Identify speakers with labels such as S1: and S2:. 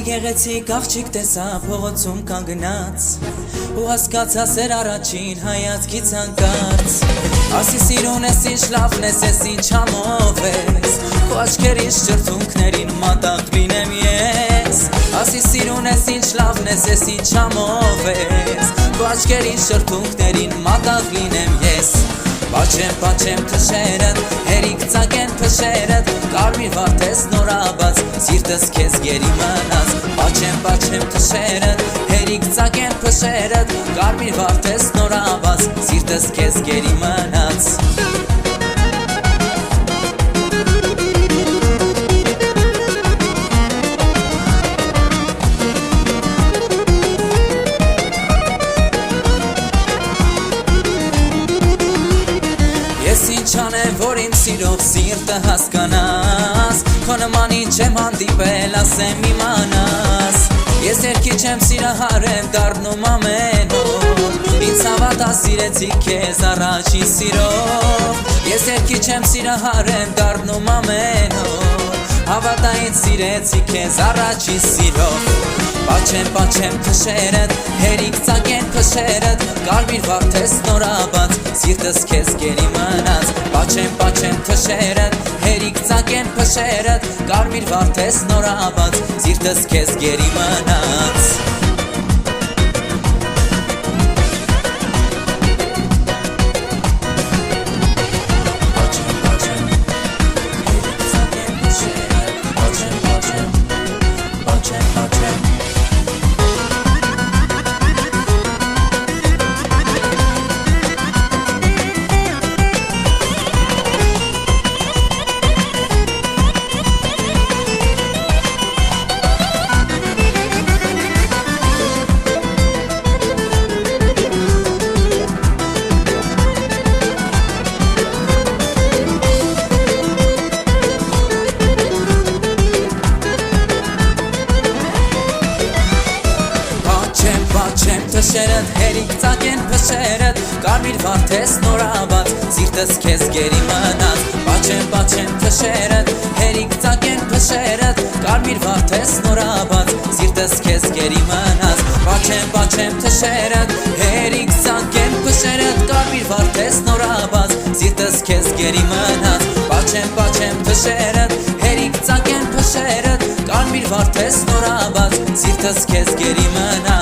S1: Գեղեցիկ աղջիկ տեսա փողոցում կանգնած ու հասկացա սեր առաջին հայացքից հանկարծ ասի սիրուն ես ինչ լավն ես ես ինչ համով ես քո աչքերից ջրթունքներին մատաղ լինեմ ես ասի սիրուն ես ինչ լավն ես ես ինչ համով ես քո աչքերից ջրթունքներին մատաղ լինեմ ես Պաչեմ թշերդ, հերիք ծագեն փշերդ Կարմիր վարդես նորաբաց, սիրտս քեզ գերի մնաց Պաչեմ թշերդ, հերիք ծագեն փշերդ Կարմիր վարդես նորաբաց, սիրտս քեզ գերի մնաց Չանեմ, որ իմ սիրող սիրտը հասկանաս Քո նմանին չեմ հանդիպել, ասեմ իմանաս Ես երկի չեմ սիրահարեմ, դառնում ամեն օր Ինձ հավատա սիրեցի քեզ առաջին սիրով Ես երկի չեմ սիրահարեմ, դառնում ամեն օր Հավատա ինձ սիրեցի քեզ առաջին սիրով Պաչեմ թշերդ, հերիք ծագեն փշերդ Կարմիր վարդես նորաբաց, սիրտս քեզ գերի մնաց Պաչեմ թշերդ, հերիք ծագեն փշերդ Կարմիր վարդես նորաբաց, սիրտս քեզ գերի մնաց Թշերդ, հերիք ծագեն փշերդ Կարմիր վարդես նորաբաց, սիրտս քեզ գերի մնաց Պաչեմ թշերդ, հերիք ծագեն փշերդ Կարմիր վարդես նորաբաց, սիրտս քեզ գերի մնաց Պաչեմ թշերդ, հերիք ծագեն փշերդ Կարմիր վարդես նորաբաց, սիրտս քեզ գերի մնաց Պաչեմ թշերդ, հերիք ծագեն փշերդ Կարմիր վարդես նորաբաց, սիրտս քեզ գերի մնաց